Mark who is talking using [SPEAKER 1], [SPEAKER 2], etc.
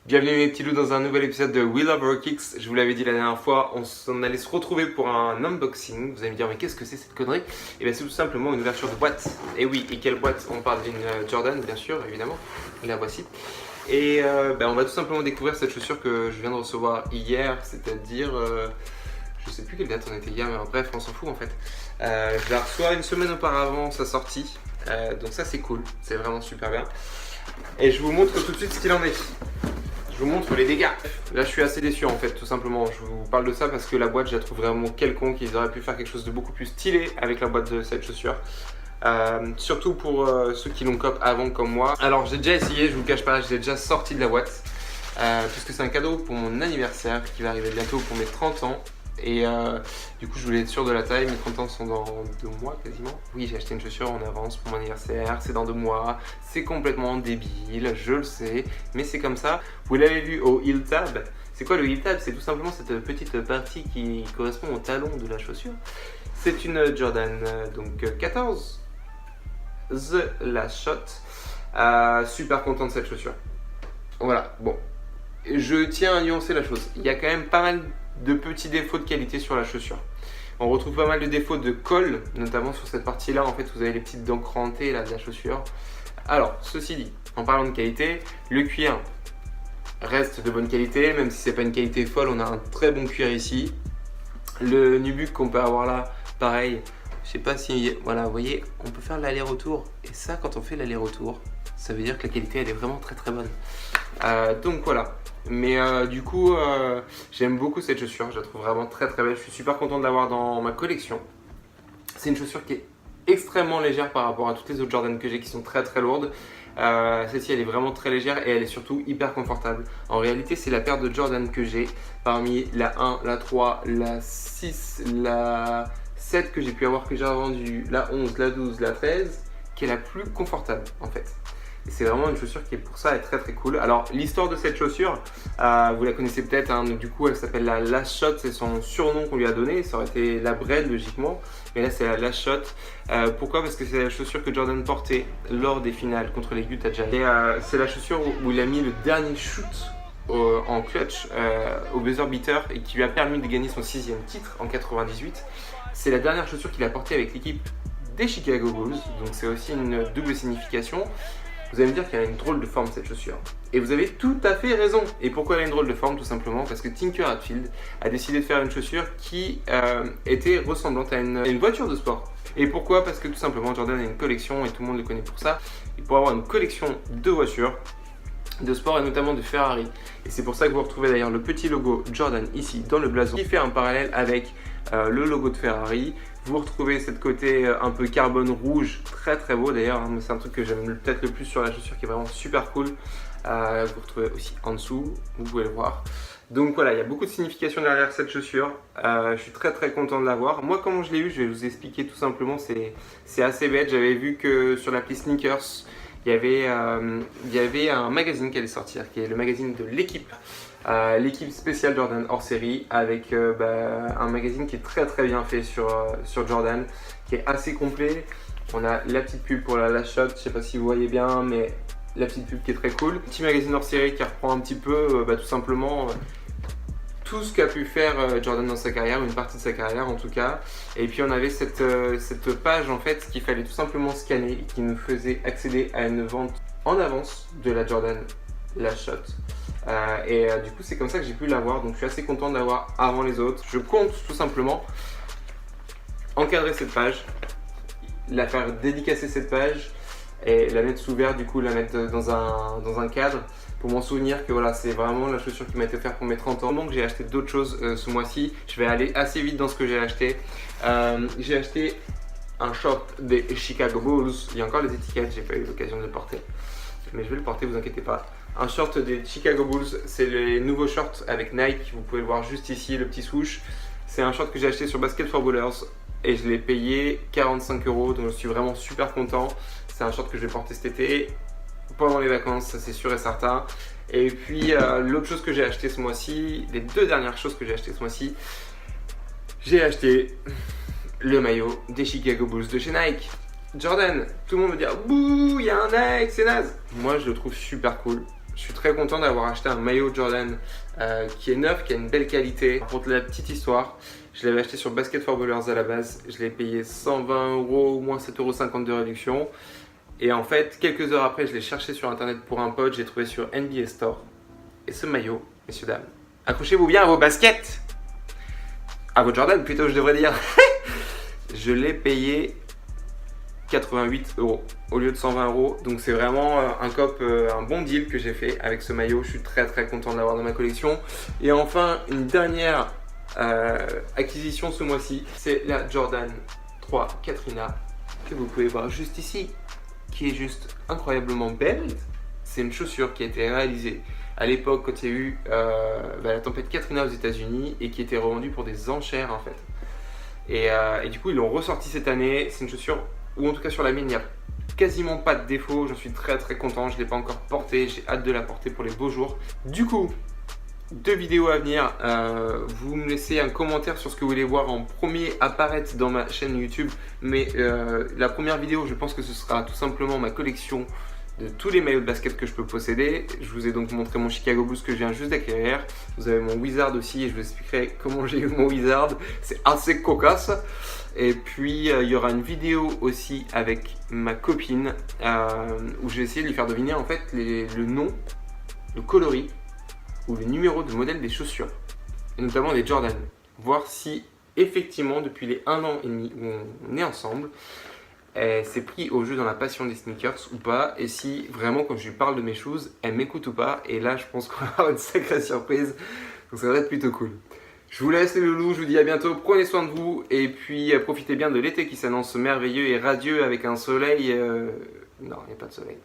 [SPEAKER 1] Bienvenue mes petits loups dans un nouvel épisode de We Love Our Kicks. Je vous l'avais dit la dernière fois, on allait se retrouver pour un unboxing. Vous allez me dire mais qu'est-ce que c'est cette connerie? Et bien c'est tout simplement une ouverture de boîte. Et oui, et quelle boîte? On parle d'une Jordan bien sûr, évidemment. La voici. Et on va tout simplement découvrir cette chaussure que je viens de recevoir hier, c'est-à-dire... je sais plus quelle date on était hier, mais bref, on s'en fout en fait. Je la reçois une semaine auparavant sa sortie. Donc ça c'est cool, c'est vraiment super bien. Et je vous montre tout de suite ce qu'il en est. Je vous montre les dégâts. Là je suis assez déçu en fait, tout simplement. Je vous parle de ça parce que la boîte je la trouve vraiment quelconque. Ils auraient pu faire quelque chose de beaucoup plus stylé avec la boîte de cette chaussure. Surtout pour ceux qui l'ont cop avant comme moi. Alors j'ai déjà essayé, je vous le cache pas, je l'ai déjà sorti de la boîte. Puisque c'est un cadeau pour mon anniversaire qui va arriver bientôt pour mes 30 ans. Et du coup je voulais être sûr de la taille, mes 30 ans sont dans 2 mois quasiment. Oui, j'ai acheté une chaussure en avance pour mon anniversaire, c'est dans 2 mois, c'est complètement débile, je le sais, mais c'est comme ça. Vous l'avez vu au heel tab. C'est quoi le heel tab? C'est tout simplement cette petite partie qui correspond au talon de la chaussure. C'est une Jordan donc 14 The Last Shot. Super content de cette chaussure. Voilà, bon, je tiens à nuancer la chose. Il y a quand même pas mal de petits défauts de qualité sur la chaussure. On retrouve pas mal de défauts de colle, notamment sur cette partie là. En fait, vous avez les petites dents crantées là de la chaussure. Alors, ceci dit, en parlant de qualité, le cuir reste de bonne qualité, même si c'est pas une qualité folle. On a un très bon cuir ici. Le nubuck qu'on peut avoir là, pareil. Je sais pas si, voilà, vous voyez, on peut faire l'aller-retour. Et ça, quand on fait l'aller-retour, ça veut dire que la qualité elle est vraiment très très bonne. Donc voilà. Mais du coup, j'aime beaucoup cette chaussure, je la trouve vraiment très très belle. Je suis super content de l'avoir dans ma collection. C'est une chaussure qui est extrêmement légère par rapport à toutes les autres Jordan que j'ai qui sont très très lourdes. Celle-ci elle est vraiment très légère et elle est surtout hyper confortable. En réalité, c'est la paire de Jordan que j'ai parmi la 1, la 3, la 6, la 7 que j'ai pu avoir, que j'ai revendu, la 11, la 12, la 13, qui est la plus confortable en fait. C'est vraiment une chaussure qui est pour ça est très très cool. Alors l'histoire de cette chaussure, vous la connaissez peut-être, hein, du coup elle s'appelle la Last Shot, c'est son surnom qu'on lui a donné. Ça aurait été la Bread logiquement, mais là c'est la Last Shot. Pourquoi? Parce que c'est la chaussure que Jordan portait lors des finales contre les Utah Jazz. Et c'est la chaussure où il a mis le dernier shoot en clutch au buzzer beater et qui lui a permis de gagner son 6e titre en 98. C'est la dernière chaussure qu'il a portée avec l'équipe des Chicago Bulls, donc c'est aussi une double signification. Vous allez me dire qu'elle a une drôle de forme cette chaussure. Et vous avez tout à fait raison. Et pourquoi elle a une drôle de forme? Tout simplement parce que Tinker Hatfield a décidé de faire une chaussure qui était ressemblante à une voiture de sport. Et pourquoi? Parce que tout simplement Jordan a une collection et tout le monde le connaît pour ça. Et pour avoir une collection de voitures de sport et notamment de Ferrari. Et c'est pour ça que vous retrouvez d'ailleurs le petit logo Jordan ici dans le blason qui fait un parallèle avec le logo de Ferrari. Vous retrouvez cette côté un peu carbone rouge, très très beau d'ailleurs, hein, c'est un truc que j'aime peut-être le plus sur la chaussure qui est vraiment super cool. Vous retrouvez aussi en dessous, vous pouvez le voir. Donc voilà, il y a beaucoup de signification derrière cette chaussure. Je suis très très content de l'avoir. Moi comment je l'ai eu, je vais vous expliquer tout simplement, c'est assez bête. J'avais vu que sur l'appli Sneakers, il y avait un magazine qui allait sortir, qui est le magazine de l'équipe. L'équipe spéciale Jordan hors série avec un magazine qui est très très bien fait sur Jordan, qui est assez complet. On a la petite pub pour la Last Shot, je sais pas si vous voyez bien, mais la petite pub qui est très cool. Petit magazine hors série qui reprend un petit peu tout simplement tout ce qu'a pu faire Jordan dans sa carrière, une partie de sa carrière en tout cas. Et puis on avait cette page en fait qu'il fallait tout simplement scanner et qui nous faisait accéder à une vente en avance de la Jordan Last Shot. Du coup c'est comme ça que j'ai pu l'avoir, donc je suis assez content de l'avoir avant les autres. Je compte tout simplement encadrer cette page, la faire dédicacer cette page et la mettre sous verre, du coup la mettre dans un cadre pour m'en souvenir que voilà, c'est vraiment la chaussure qui m'a été offerte pour mes 30 ans. Donc j'ai acheté d'autres choses ce mois-ci, je vais aller assez vite dans ce que j'ai acheté. J'ai acheté un short des Chicago Bulls, il y a encore les étiquettes, j'ai pas eu l'occasion de le porter, mais je vais le porter, vous inquiétez pas. Un short des Chicago Bulls, c'est les nouveaux shorts avec Nike, vous pouvez le voir juste ici, le petit swoosh. C'est un short que j'ai acheté sur Basket for Ballers et je l'ai payé 45 €, donc je suis vraiment super content. C'est un short que je vais porter cet été, pendant les vacances, ça c'est sûr et certain. Et puis l'autre chose que j'ai acheté ce mois-ci, les deux dernières choses que j'ai acheté ce mois-ci, j'ai acheté le maillot des Chicago Bulls de chez Nike. Jordan, tout le monde me dit bouh, il y a un Nike, c'est naze. Moi je le trouve super cool. Je suis très content d'avoir acheté un maillot Jordan qui est neuf, qui a une belle qualité. Pour la petite histoire, je l'avais acheté sur Basket for Ballers à la base. Je l'ai payé 120 €, moins 7,50 € de réduction. Et en fait, quelques heures après, je l'ai cherché sur internet pour un pote. J'ai trouvé sur NBA Store. Et ce maillot, messieurs, dames, accrochez-vous bien à vos baskets. À vos Jordan plutôt, je devrais dire. Je l'ai payé 88 € au lieu de 120 €. Donc c'est vraiment un bon deal que j'ai fait avec ce maillot. Je suis très content de l'avoir dans ma collection. Et enfin, une dernière acquisition ce mois-ci, c'est la Jordan 3 Katrina que vous pouvez voir juste ici, qui est juste incroyablement belle. C'est une chaussure qui a été réalisée à l'époque quand il y a eu la tempête Katrina aux États-Unis et qui était revendue pour des enchères en fait. Et du coup, ils l'ont ressorti cette année. C'est une chaussure ou en tout cas sur la mienne, il n'y a quasiment pas de défaut. J'en suis très content. Je ne l'ai pas encore portée. J'ai hâte de la porter pour les beaux jours. Du coup, 2 vidéos à venir. Vous me laissez un commentaire sur ce que vous voulez voir en premier apparaître dans ma chaîne YouTube. Mais la première vidéo, je pense que ce sera tout simplement ma collection de tous les maillots de basket que je peux posséder. Je vous ai donc montré mon Chicago Bulls que je viens juste d'acquérir. Vous avez mon Wizard aussi et je vous expliquerai comment j'ai eu mon Wizard. C'est assez cocasse. Et puis il y aura une vidéo aussi avec ma copine où je vais essayer de lui faire deviner en fait le nom, le coloris ou le numéro de modèle des chaussures, et notamment les Jordan. Voir si effectivement depuis les 1 an et demi où on est ensemble, elle s'est pris au jeu dans la passion des sneakers ou pas, et si vraiment quand je lui parle de mes shoes, elle m'écoute ou pas. Et là je pense qu'on va avoir une sacrée surprise, donc ça va être plutôt cool. Je vous laisse les loulous, je vous dis à bientôt, prenez soin de vous et puis profitez bien de l'été qui s'annonce merveilleux et radieux avec un soleil... Non, il n'y a pas de soleil.